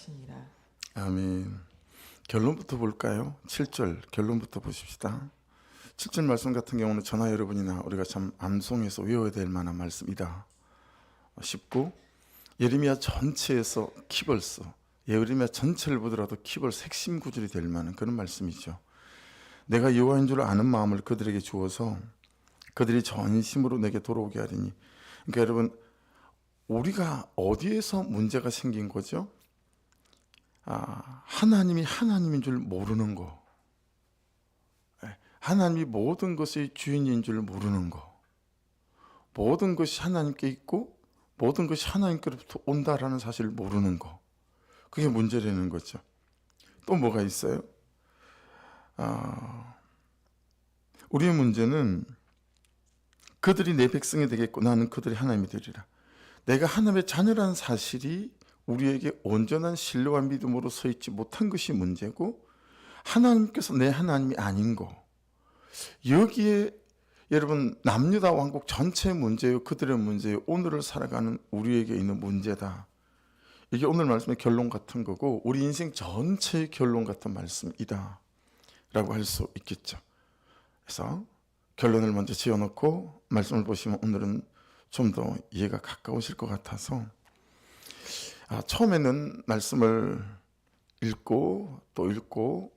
하시니라. 아멘. 결론부터 볼까요? 7절 결론부터 보십시다. 7절 말씀 같은 경우는 저나 여러분이나 우리가 참 암송해서 외워야 될 만한 말씀이다. 쉽고 예레미야 전체에서 키벌스, 예레미야 전체를 보더라도 키벌스 핵심 구절이 될 만한 그런 말씀이죠. 내가 여호와인 줄 아는 마음을 그들에게 주어서 그들이 전심으로 내게 돌아오게 하리니. 그러니까 여러분, 우리가 어디에서 문제가 생긴 거죠? 하나님이 하나님인 줄 모르는 거, 하나님이 모든 것의 주인인 줄 모르는 거, 모든 것이 하나님께 있고 모든 것이 하나님께로부터 온다라는 사실을 모르는 거, 그게 문제라는 거죠. 또 뭐가 있어요? 우리의 문제는 그들이 내 백성이 되겠고 나는 그들이 하나님이 되리라. 내가 하나님의 자녀라는 사실이 우리에게 온전한 신뢰와 믿음으로 서 있지 못한 것이 문제고, 하나님께서 내 하나님이 아닌 거, 여기에 여러분 남유다 왕국 전체의 문제요, 그들의 문제요, 오늘을 살아가는 우리에게 있는 문제다. 이게 오늘 말씀의 결론 같은 거고 우리 인생 전체의 결론 같은 말씀이다 라고 할 수 있겠죠. 그래서 결론을 먼저 지어놓고 말씀을 보시면 오늘은 좀 더 이해가 가까우실 것 같아서, 처음에는 말씀을 읽고 또 읽고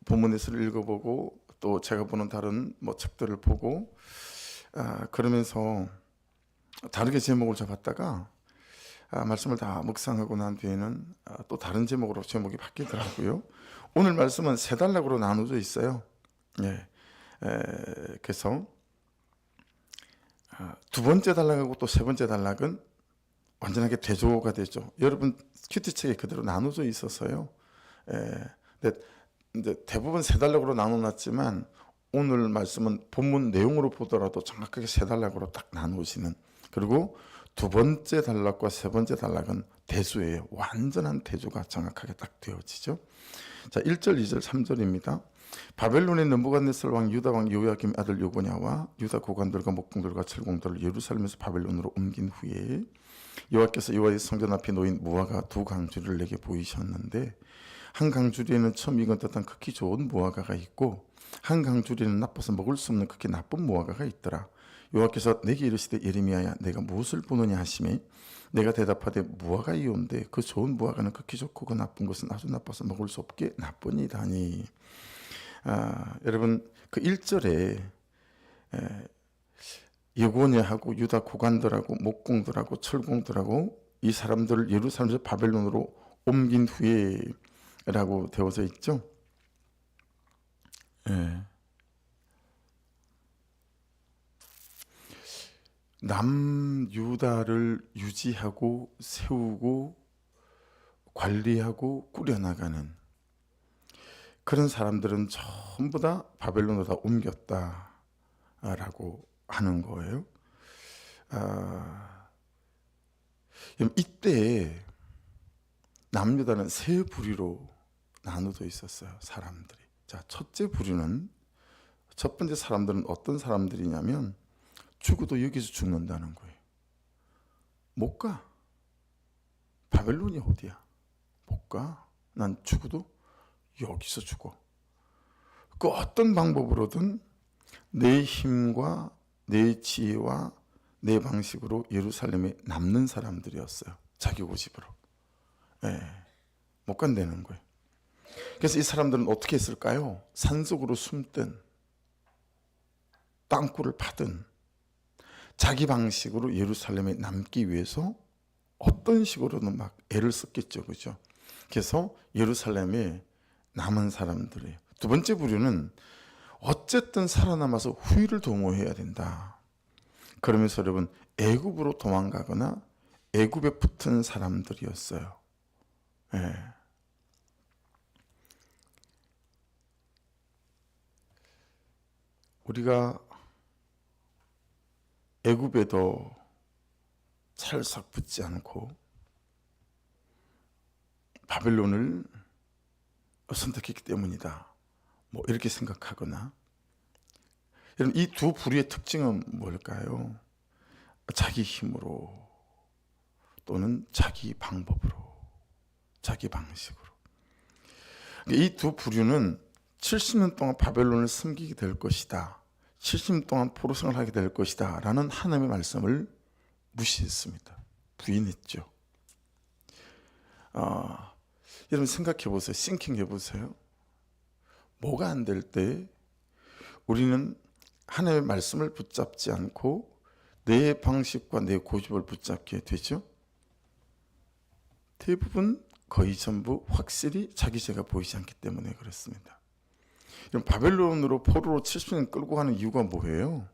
본문에서를 읽어보고 또 제가 보는 다른 책들을 보고 그러면서 다르게 제목을 잡았다가 말씀을 다 묵상하고 난 뒤에는 또 다른 제목으로 제목이 바뀌더라고요. 오늘 말씀은 세 단락으로 나눠져 있어요. 그래서 두 번째 단락하고 또 세 번째 단락은 완전하게 대조가 되죠. 여러분 큐티책에 그대로 나눠져 있어서요. 근데 이제 대부분 세 단락으로 나눠놨지만 오늘 말씀은 본문 내용으로 보더라도 정확하게 세 단락으로 딱 나누시는, 그리고 두 번째 단락과 세 번째 단락은 대조예요. 완전한 대조가 정확하게 딱 되어지죠. 자, 1절, 2절, 3절입니다. 바벨론의 느부갓네살 왕 유다 왕 요야김 아들 요고냐와 유다 고관들과 목공들과 철공들을 예루살렘에서 바벨론으로 옮긴 후에 여호와께서 여호와의 성전 앞에 놓인 무화과 두 강주리를 내게 보이셨는데, 한 강주리에는 처음 익은 듯한 극히 좋은 무화과가 있고 한 강주리는 나빠서 먹을 수 없는 극히 나쁜 무화과가 있더라. 여호와께서 내게 이르시되 예레미야야, 내가 무엇을 보느냐 하시매 내가 대답하되 무화과이온데 그 좋은 무화과는 극히 좋고 그 나쁜 것은 아주 나빠서 먹을 수 없게 나쁘니다니. 여러분 그 1절에 여고냐하고 유다 고관들하고 목공들하고 철공들하고 이 사람들을 예루살렘에서 바벨론으로 옮긴 후에 라고 되어져 있죠. 남유다를 유지하고 세우고 관리하고 꾸려나가는 그런 사람들은 전부 다 바벨론으로 다 옮겼다라고 하는 거예요. 이때 남유다는 세 부류로 나누어져 있었어요, 사람들이. 자, 첫째 부류는, 첫 번째 사람들은 어떤 사람들이냐면 죽어도 여기서 죽는다는 거예요. 못 가. 바벨론이 어디야? 못 가. 난 죽어도 여기서 죽어. 그 어떤 방법으로든 내 힘과 내 지혜와 내 방식으로 예루살렘에 남는 사람들이었어요. 자기 고집으로. 못 간다는 거예요. 그래서 이 사람들은 어떻게 했을까요? 산속으로 숨든 땅굴을 파든 자기 방식으로 예루살렘에 남기 위해서 어떤 식으로든 막 애를 썼겠죠. 그죠? 그래서 예루살렘에 남은 사람들이에요. 두 번째 부류는 어쨌든 살아남아서 후위를 도모해야 된다. 그러면서 여러분 애굽으로 도망가거나 애굽에 붙은 사람들이었어요. 우리가 애굽에도 찰싹 붙지 않고 바벨론을 선택했기 때문이다. 이렇게 생각하거나, 여러분 이 두 부류의 특징은 뭘까요? 자기 힘으로 또는 자기 방법으로 자기 방식으로. 이 두 부류는 70년 동안 바벨론을 섬기게 될 것이다. 70년 동안 포로 생활하게 될 것이다. 라는 하나님의 말씀을 무시했습니다. 부인했죠. 여러분 생각해 보세요. 싱킹해 보세요. 뭐가 안 될 때 우리는 하나님의 말씀을 붙잡지 않고 내 방식과 내 고집을 붙잡게 되죠. 대부분 거의 전부 확실히 자기 죄가 보이지 않기 때문에 그렇습니다. 바벨론으로 포로로 70년 끌고 가는 이유가 뭐예요?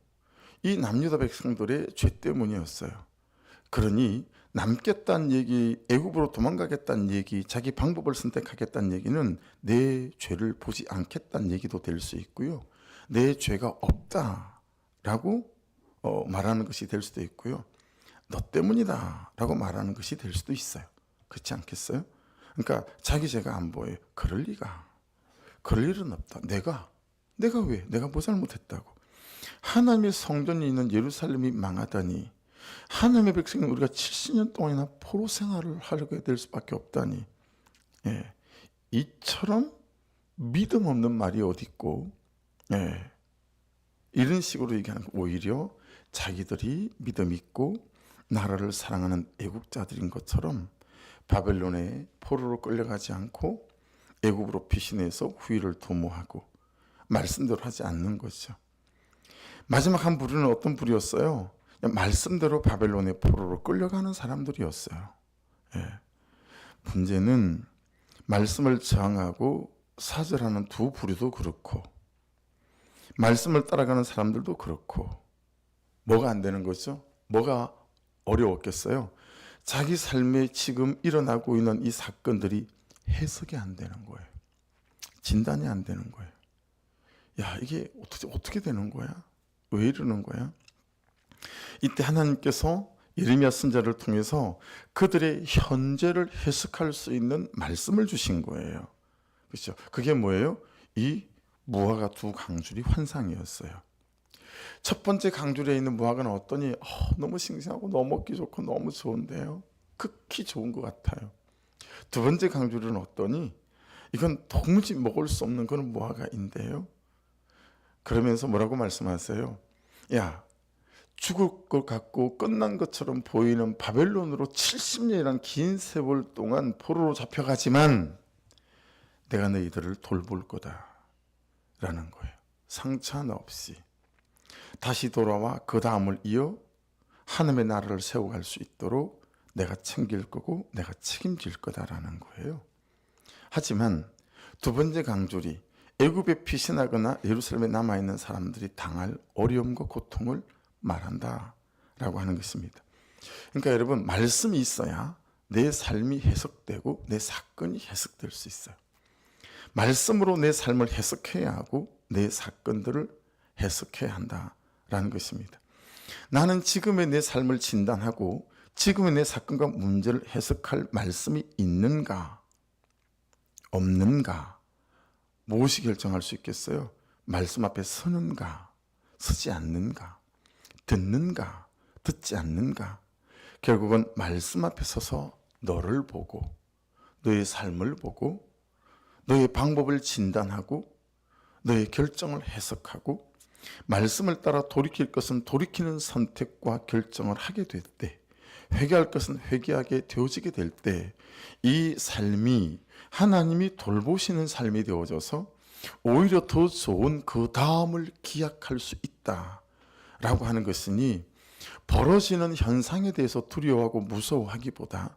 이 남유다 백성들의 죄 때문이었어요. 그러니 남겠다는 얘기, 애굽으로 도망가겠다는 얘기, 자기 방법을 선택하겠다는 얘기는 내 죄를 보지 않겠다는 얘기도 될 수 있고요. 내 죄가 없다라고 말하는 것이 될 수도 있고요. 너 때문이다 라고 말하는 것이 될 수도 있어요. 그렇지 않겠어요? 그러니까 자기 죄가 안 보여요. 그럴 리가. 그럴 일은 없다. 내가 왜? 내가 뭐 잘못했다고. 하나님의 성전이 있는 예루살렘이 망하다니, 하나님의 백성인 우리가 70년 동안이나 포로 생활을 하게 될 수밖에 없다니, 이처럼 믿음 없는 말이 어디 있고, 이런 식으로 얘기하는 거 오히려 자기들이 믿음 있고 나라를 사랑하는 애국자들인 것처럼 바벨론에 포로로 끌려가지 않고 애굽으로 피신해서 후일을 도모하고 말씀대로 하지 않는 거죠. 마지막 한 부류는 어떤 부류였어요? 말씀대로 바벨론의 포로로 끌려가는 사람들이었어요. 문제는 말씀을 저항하고 사절하는 두 부류도 그렇고 말씀을 따라가는 사람들도 그렇고 뭐가 안 되는 거죠? 뭐가 어려웠겠어요? 자기 삶에 지금 일어나고 있는 이 사건들이 해석이 안 되는 거예요. 진단이 안 되는 거예요. 야, 이게 어떻게 되는 거야? 왜 이러는 거야? 이때 하나님께서 예레미야 선지자를 통해서 그들의 현재를 해석할 수 있는 말씀을 주신 거예요. 그렇죠? 그게 뭐예요? 이 무화과 두 강줄이 환상이었어요. 첫 번째 강줄에 있는 무화과는 어떠니? 너무 싱싱하고 너무 먹기 좋고 너무 좋은데요. 극히 좋은 것 같아요. 두 번째 강줄은 어떠니? 이건 도무지 먹을 수 없는 그런 무화과인데요. 그러면서 뭐라고 말씀하세요? 야, 죽을 것 같고 끝난 것처럼 보이는 바벨론으로 70년이라는 긴 세월 동안 포로로 잡혀가지만 내가 너희들을 돌볼 거다 라는 거예요. 상처 하나 없이 다시 돌아와 그 다음을 이어 하나님의 나라를 세워갈 수 있도록 내가 챙길 거고 내가 책임질 거다라는 거예요. 하지만 두 번째 강줄이 애굽에 피신하거나 예루살렘에 남아있는 사람들이 당할 어려움과 고통을 말한다라고 하는 것입니다. 그러니까 여러분, 말씀이 있어야 내 삶이 해석되고 내 사건이 해석될 수 있어요. 말씀으로 내 삶을 해석해야 하고 내 사건들을 해석해야 한다라는 것입니다. 나는 지금의 내 삶을 진단하고 지금의 내 사건과 문제를 해석할 말씀이 있는가 없는가 무엇이 결정할 수 있겠어요? 말씀 앞에 서는가 서지 않는가, 듣는가 듣지 않는가. 결국은 말씀 앞에 서서 너를 보고 너의 삶을 보고 너의 방법을 진단하고 너의 결정을 해석하고 말씀을 따라 돌이킬 것은 돌이키는 선택과 결정을 하게 될 때, 회개할 것은 회개하게 되어지게 될 때 이 삶이 하나님이 돌보시는 삶이 되어져서 오히려 더 좋은 그 다음을 기약할 수 있다라고 하는 것이니, 벌어지는 현상에 대해서 두려워하고 무서워하기보다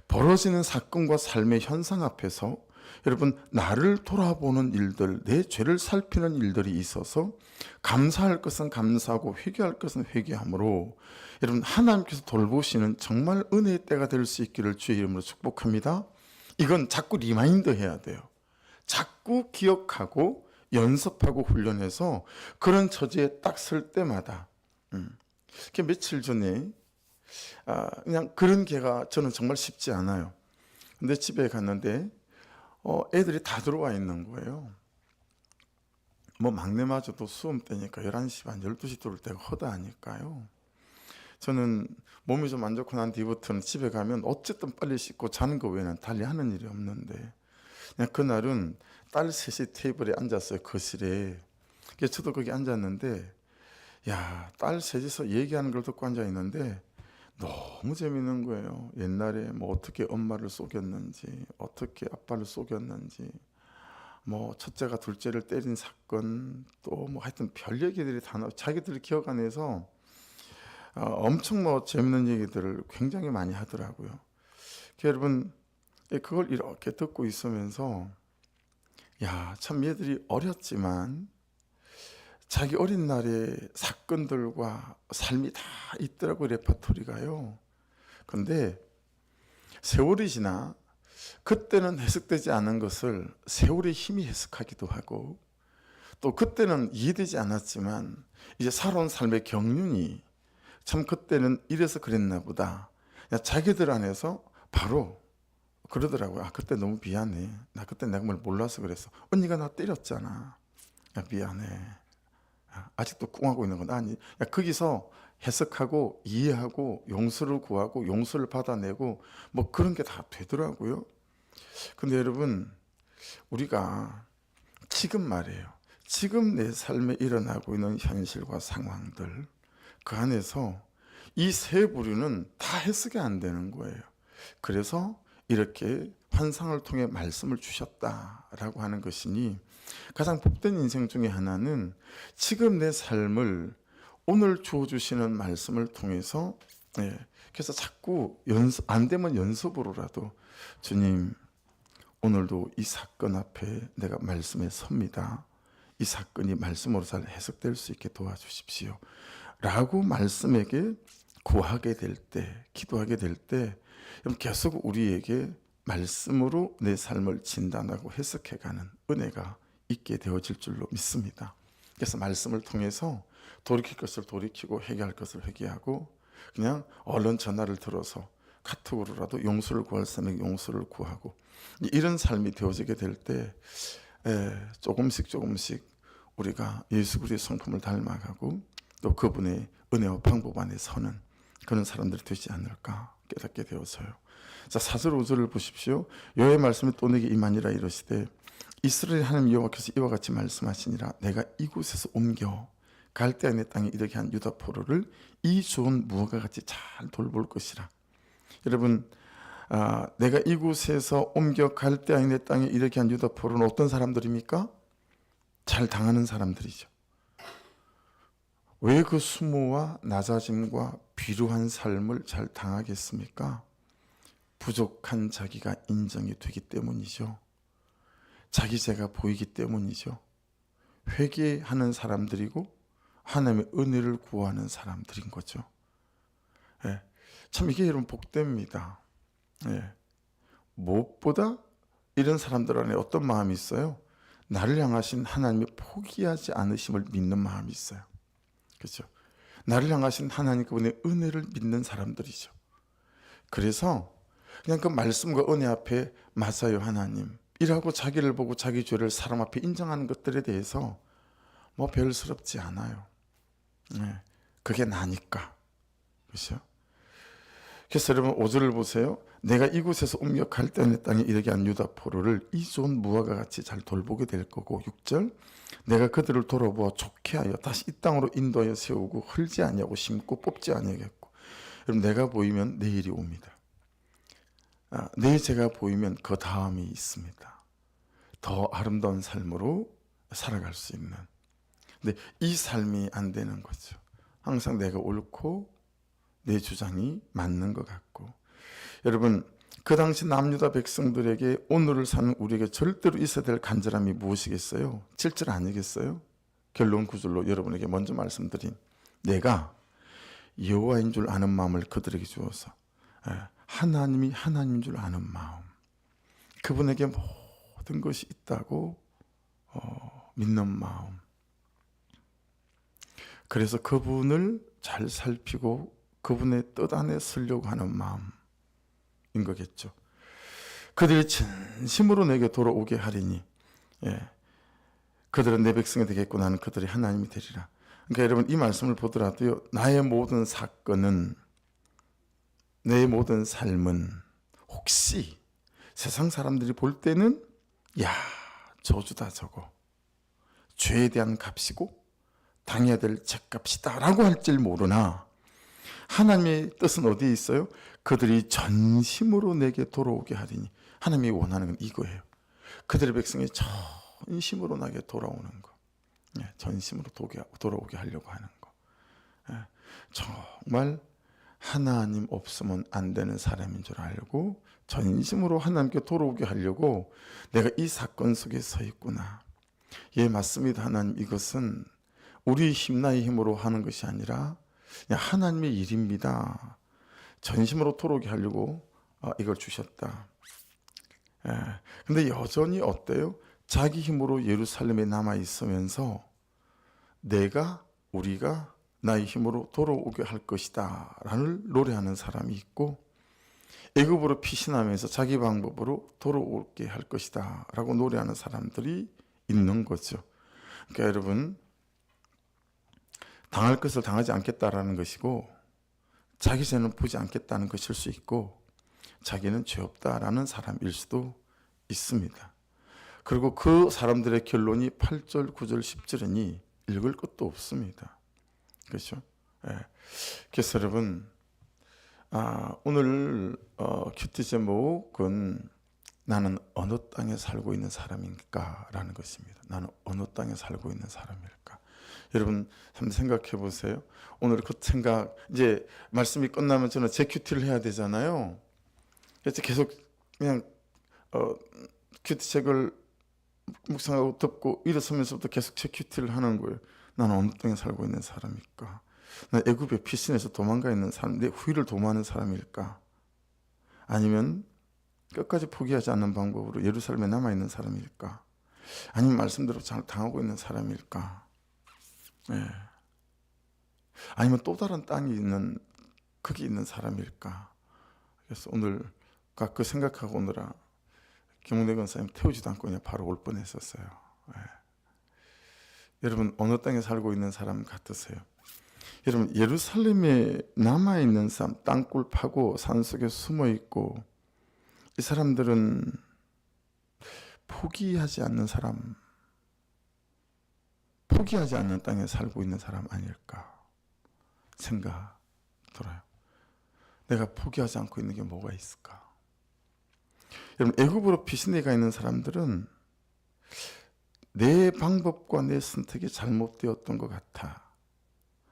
벌어지는 사건과 삶의 현상 앞에서 여러분, 나를 돌아보는 일들, 내 죄를 살피는 일들이 있어서 감사할 것은 감사하고 회개할 것은 회개함으로 여러분, 하나님께서 돌보시는 정말 은혜의 때가 될 수 있기를 주의 이름으로 축복합니다. 이건 자꾸 리마인드 해야 돼요. 자꾸 기억하고 연습하고 훈련해서 그런 처지에 딱 설 때마다 며칠 전에 그냥 그런 게가 저는 정말 쉽지 않아요. 근데 집에 갔는데 애들이 다 들어와 있는 거예요. 막내마저도 수험 때니까 11시 반, 12시 들어올 때가 허다하니까요. 저는 몸이 좀 안 좋고 난 뒤부터는 집에 가면 어쨌든 빨리 씻고 자는 거 외에는 달리 하는 일이 없는데, 그냥 그날은 딸 셋이 테이블에 앉았어요, 거실에. 그래서 저도 거기 앉았는데, 야, 딸 셋이서 얘기하는 걸 듣고 앉아 있는데 너무 재밌는 거예요. 옛날에 뭐 어떻게 엄마를 속였는지, 어떻게 아빠를 속였는지, 뭐 첫째가 둘째를 때린 사건, 또 뭐 하여튼 별 얘기들이 다 나와. 자기들이 기억 안 해서 엄청 뭐 재밌는 얘기들을 굉장히 많이 하더라고요. 여러분, 그걸 이렇게 듣고 있으면서, 야, 참 얘들이 어렸지만 자기 어린 날의 사건들과 삶이 다 있더라고, 레퍼토리가요. 근데 세월이 지나 그때는 해석되지 않은 것을 세월의 힘이 해석하기도 하고, 또 그때는 이해되지 않았지만 이제 살아온 삶의 경륜이 참 그때는 이래서 그랬나 보다, 그냥 자기들 안에서 바로 그러더라고요. 아, 그때 너무 미안해. 나 그때 내가 뭘 몰라서 그랬어. 언니가 나 때렸잖아. 야, 미안해. 아직도 꿍하고 있는 건 아니. 야, 거기서 해석하고 이해하고 용서를 구하고 용서를 받아내고 뭐 그런 게 다 되더라고요. 근데 여러분, 우리가 지금 말이에요. 지금 내 삶에 일어나고 있는 현실과 상황들, 그 안에서 이 세 부류는 다 해석이 안 되는 거예요. 그래서 이렇게 환상을 통해 말씀을 주셨다라고 하는 것이니, 가장 복된 인생 중에 하나는 지금 내 삶을 오늘 주어주시는 말씀을 통해서, 그래서 자꾸 안 되면 연습으로라도, 주님, 오늘도 이 사건 앞에 내가 말씀에 섭니다. 이 사건이 말씀으로 잘 해석될 수 있게 도와주십시오. 라고 말씀에게 구하게 될 때, 기도하게 될 때, 계속 우리에게 말씀으로 내 삶을 진단하고 해석해가는 은혜가 있게 되어질 줄로 믿습니다. 그래서 말씀을 통해서 돌이킬 것을 돌이키고 회개할 것을 회개하고, 그냥 얼른 전화를 들어서 카톡으로라도 용서를 구할 사람에게 용서를 구하고, 이런 삶이 되어지게 될 때 조금씩 우리가 예수 그리스도의 성품을 닮아가고 또 그분의 은혜와 방법 안에 서는 그런 사람들이 되지 않을까 깨닫게 되어서요. 자, 4절 5절을 보십시오. 여호와의 말씀이 또 내게 임하니라 이르시되, 이스라엘 하나님 여호와께서 이와 같이 말씀하시니라. 내가 이곳에서 옮겨 갈대아 내 땅에 이르게 한 유다 포로를 이 좋은 무화과 같이 잘 돌볼 것이라. 여러분, 내가 이곳에서 옮겨 갈대아 내 땅에 이르게 한 유다 포로는 어떤 사람들입니까? 잘 당하는 사람들이죠. 왜 그 수모와 낮아짐과 비루한 삶을 잘 당하겠습니까? 부족한 자기가 인정이 되기 때문이죠. 자기 죄가 보이기 때문이죠. 회개하는 사람들이고 하나님의 은혜를 구하는 사람들인 거죠. 참 이게 여러분 복됩니다. 무엇보다 이런 사람들 안에 어떤 마음이 있어요? 나를 향하신 하나님이 포기하지 않으심을 믿는 마음이 있어요. 그렇죠? 나를 향하신 하나님 그분의 은혜를 믿는 사람들이죠. 그래서 그냥 그 말씀과 은혜 앞에 맞아요 하나님 이라고 자기를 보고 자기 죄를 사람 앞에 인정하는 것들에 대해서 뭐 별스럽지 않아요. 그게 나니까. 그렇죠? 그래서 여러분 5절을 보세요. 내가 이곳에서 옮겨 갈대아 내 땅에 이르게 한 유다 포로를 이 좋은 무화과 같이 잘 돌보게 될 거고, 6절 내가 그들을 돌아보아 좋게 하여 다시 이 땅으로 인도하여 세우고 헐지 아니하고 심고 뽑지 아니하겠고. 여러분, 내가 보이면 내일이 옵니다. 내 죄가 보이면 그 다음이 있습니다. 더 아름다운 삶으로 살아갈 수 있는. 근데 이 삶이 안 되는 거죠. 항상 내가 옳고 내 주장이 맞는 것 같고. 여러분, 그 당시 남유다 백성들에게 오늘을 사는 우리에게 절대로 있어야 될 간절함이 무엇이겠어요? 7절 아니겠어요? 결론 9절로 여러분에게 먼저 말씀드린, 내가 여호와인 줄 아는 마음을 그들에게 주어서, 하나님이 하나님인 줄 아는 마음, 그분에게 모든 것이 있다고 믿는 마음, 그래서 그분을 잘 살피고 그분의 뜻 안에 서려고 하는 마음인 거겠죠. 그들이 진심으로 내게 돌아오게 하리니, 그들은 내 백성이 되겠고 나는 그들이 하나님이 되리라. 그러니까 여러분 이 말씀을 보더라도요, 나의 모든 사건은, 내 모든 삶은 혹시 세상 사람들이 볼 때는 야, 저주다 저거, 죄에 대한 값이고 당해야 될 죄값이다 라고 할지 모르나, 하나님의 뜻은 어디에 있어요? 그들이 전심으로 내게 돌아오게 하리니. 하나님이 원하는 건 이거예요. 그들의 백성이 전심으로 나게 돌아오는 거. 전심으로 돌아오게 하려고 하는 거. 정말 하나님 없으면 안 되는 사람인 줄 알고 전심으로 하나님께 돌아오게 하려고 내가 이 사건 속에 서 있구나. 예, 맞습니다. 하나님, 이것은 우리 힘, 나의 힘으로 하는 것이 아니라 하나님의 일입니다. 전심으로 돌아오게 하려고 이걸 주셨다. 근데 여전히 어때요? 자기 힘으로 예루살렘에 남아 있으면서 우리가 나의 힘으로 돌아오게 할 것이다 라는 노래하는 사람이 있고, 애굽으로 피신하면서 자기 방법으로 돌아오게 할 것이다 라고 노래하는 사람들이 있는 거죠. 그러니까 여러분, 당할 것을 당하지 않겠다라는 것이고, 자기 죄는 보지 않겠다는 것일 수 있고, 자기는 죄 없다라는 사람일 수도 있습니다. 그리고 그 사람들의 결론이 8절, 9절, 10절이니 읽을 것도 없습니다. 그렇죠? 그래서 여러분, 오늘 큐티 제목은 나는 어느 땅에 살고 있는 사람일까? 라는 것입니다. 나는 어느 땅에 살고 있는 사람일까? 여러분 한번 생각해 보세요. 오늘 그 생각, 이제 말씀이 끝나면 저는 제 큐티를 해야 되잖아요. 그래서 계속 그냥 큐티 책을 묵상하고 듣고 일어서면서부터 계속 제 큐티를 하는 거예요. 나는 어느 땅에 살고 있는 사람일까? 나 애굽의 피신에서 도망가 있는 사람, 내 후일을 도모하는 사람일까? 아니면 끝까지 포기하지 않는 방법으로 예루살렘에 남아 있는 사람일까? 아니면 말씀대로 잘 당하고 있는 사람일까? 아니면 또 다른 땅이 있는, 거기 있는 사람일까? 그래서 오늘 그 생각하고 오느라 김홍대 권사님 태우지도 않고 그냥 바로 올 뻔했었어요. 여러분 어느 땅에 살고 있는 사람 같으세요? 여러분 예루살렘에 남아 있는 사람, 땅굴 파고 산속에 숨어 있고, 이 사람들은 포기하지 않는 사람, 포기하지 않는 땅에 살고 있는 사람 아닐까 생각 들어요. 내가 포기하지 않고 있는 게 뭐가 있을까? 여러분 애굽으로 피신해 가 있는 사람들은 내 방법과 내 선택이 잘못되었던 것 같아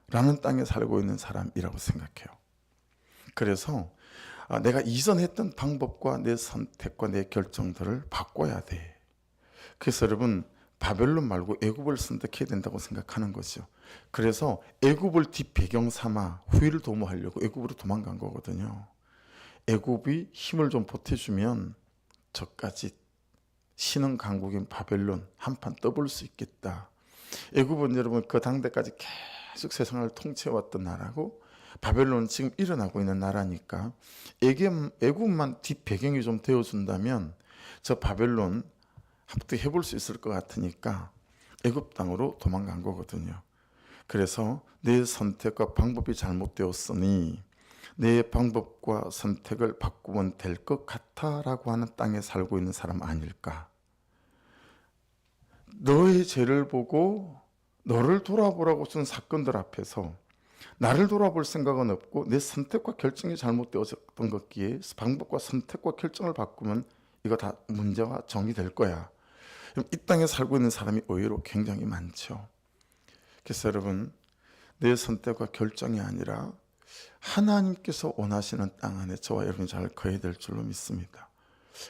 라는 땅에 살고 있는 사람이라고 생각해요. 그래서 내가 이전 했던 방법과 내 선택과 내 결정들을 바꿔야 돼. 그래서 여러분 바벨론 말고 애굽을 선택해야 된다고 생각하는 거죠. 그래서 애굽을 뒷배경 삼아 후일을 도모하려고 애굽으로 도망간 거거든요. 애굽이 힘을 좀 보태주면 저까지 신흥 강국인 바벨론 한판 떠볼 수 있겠다. 애굽은 여러분 그 당대까지 계속 세상을 통치해왔던 나라고, 바벨론은 지금 일어나고 있는 나라니까 애굽만 뒷배경이 좀 되어준다면 저 바벨론 한번 해볼 수 있을 것 같으니까 애굽 땅으로 도망간 거거든요. 그래서 내 선택과 방법이 잘못되었으니 내 방법과 선택을 바꾸면 될 것 같아라고 하는 땅에 살고 있는 사람 아닐까? 너의 죄를 보고 너를 돌아보라고 준 사건들 앞에서 나를 돌아볼 생각은 없고 내 선택과 결정이 잘못되었던 것기에 방법과 선택과 결정을 바꾸면 이거 다 문제가 정리될 거야. 이 땅에 살고 있는 사람이 의외로 굉장히 많죠. 그래서 여러분 내 선택과 결정이 아니라 하나님께서 원하시는 땅 안에 저와 여러분이 잘 거해야 될 줄로 믿습니다.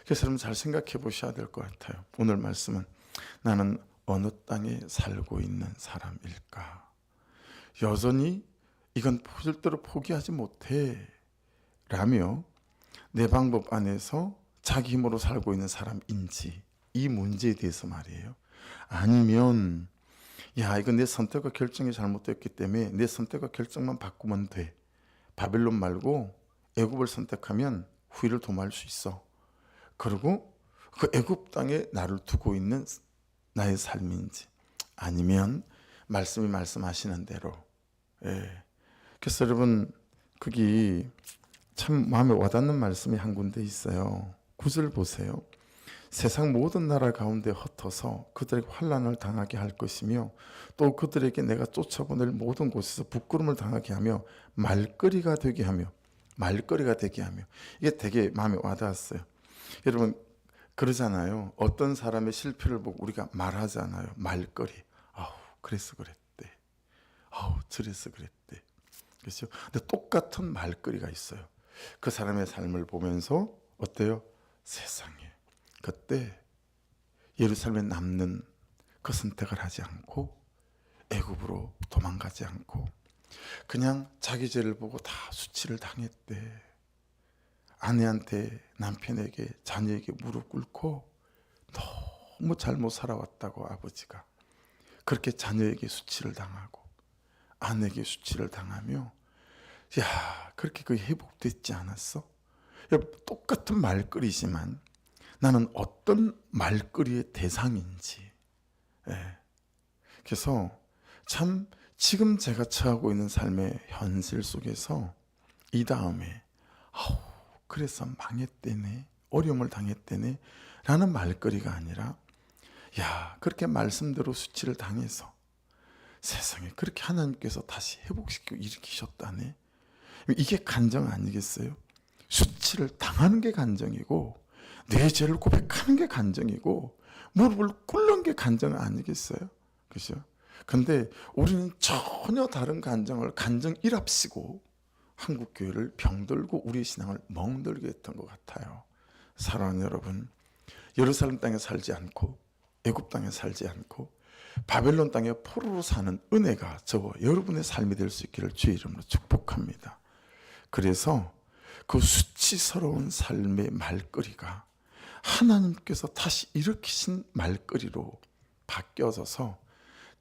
그래서 여러분 잘 생각해 보셔야 될 것 같아요. 오늘 말씀은 나는 어느 땅에 살고 있는 사람일까? 여전히 이건 절대로 포기하지 못해 라며 내 방법 안에서 자기 힘으로 살고 있는 사람인지, 이 문제에 대해서 말이에요. 아니면 이건 내 선택과 결정이 잘못됐기 때문에 내 선택과 결정만 바꾸면 돼. 바벨론 말고 애굽을 선택하면 후일을 도모할 수 있어. 그리고 그 애굽 땅에 나를 두고 있는 나의 삶인지, 아니면 말씀이 말씀하시는 대로. 예. 그래서 여러분 거기 참 마음에 와닿는 말씀이 한 군데 있어요. 9절 보세요. 세상 모든 나라 가운데 흩어서 그들에게 환난을 당하게 할 것이며 또 그들에게 내가 쫓아보낼 모든 곳에서 부끄러움을 당하게 하며 말거리가 되게 하며 이게 되게 마음에 와닿았어요. 여러분 그러잖아요. 어떤 사람의 실패를 보고 우리가 말하잖아요. 말거리. 아우 그래서 그랬대. 아우 저래서 그랬대. 그렇죠? 근데 똑같은 말거리가 있어요. 그 사람의 삶을 보면서 어때요? 세상에 그때 예루살렘에 남는 그 선택을 하지 않고 애굽으로 도망가지 않고 그냥 자기 죄를 보고 다 수치를 당했대. 아내한테, 남편에게, 자녀에게 무릎 꿇고 너무 잘못 살아왔다고 아버지가 그렇게 자녀에게 수치를 당하고 아내에게 수치를 당하며 야 그렇게 그게 회복됐지 않았어? 똑같은 말거리지만 나는 어떤 말거리의 대상인지. 예. 그래서 참 지금 제가 처하고 있는 삶의 현실 속에서 이 다음에 아우 그래서 망했대네, 어려움을 당했대네 라는 말거리가 아니라 야 그렇게 말씀대로 수치를 당해서 세상에 그렇게 하나님께서 다시 회복시키고 일으키셨다네. 이게 간정 아니겠어요? 수치를 당하는 게 간정이고 내 죄를 고백하는 게 간정이고 무릎을 꿇는 게 간정 아니겠어요? 그죠? 근데 우리는 전혀 다른 간정을 간정 일합시고 한국 교회를 병들고 우리의 신앙을 멍들게 했던 것 같아요. 사랑하는 여러분, 예루살렘 땅에 살지 않고 애굽 땅에 살지 않고 바벨론 땅에 포로로 사는 은혜가 저와 여러분의 삶이 될 수 있기를 주의 이름으로 축복합니다. 그래서 그 수치스러운 삶의 말거리가 하나님께서 다시 일으키신 말거리로 바뀌어져서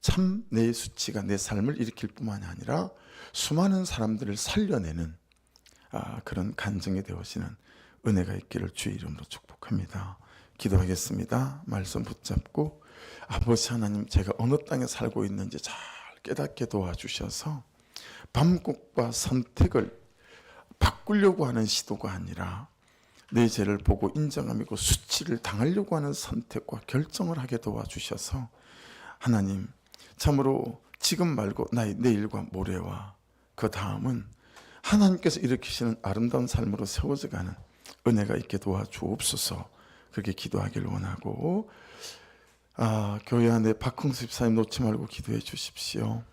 참 내 수치가 내 삶을 일으킬 뿐만이 아니라 수많은 사람들을 살려내는 그런 간증이 되어지는 은혜가 있기를 주의 이름으로 축복합니다. 기도하겠습니다. 말씀 붙잡고 아버지 하나님 제가 어느 땅에 살고 있는지 잘 깨닫게 도와주셔서 반복과 선택을 바꾸려고 하는 시도가 아니라 내 죄를 보고 인정하고 수치를 당하려고 하는 선택과 결정을 하게 도와주셔서 하나님 참으로 지금 말고 나의 내일과 모레와 그 다음은 하나님께서 일으키시는 아름다운 삶으로 세워져가는 은혜가 있게 도와주옵소서. 그렇게 기도하기를 원하고 교회 안에 박흥수 집사님 놓지 말고 기도해 주십시오.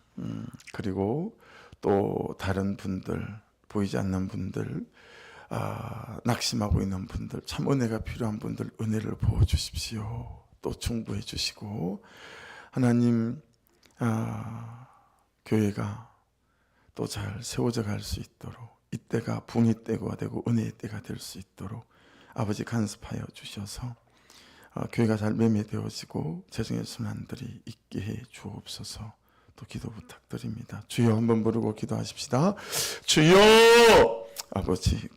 그리고 또 다른 분들 보이지 않는 분들 낙심하고 있는 분들 참 은혜가 필요한 분들 은혜를 부어주십시오. 또 충고해 주시고 하나님 교회가 또 잘 세워져 갈 수 있도록 이때가 붕이 때가 되고 은혜의 때가 될 수 있도록 아버지 간섭하여 주셔서 교회가 잘 매매되어지고 재정의 순환들이 있게 해 주옵소서. 또 기도 부탁드립니다. 주여 한번 부르고 기도하십시다. 주여 아버지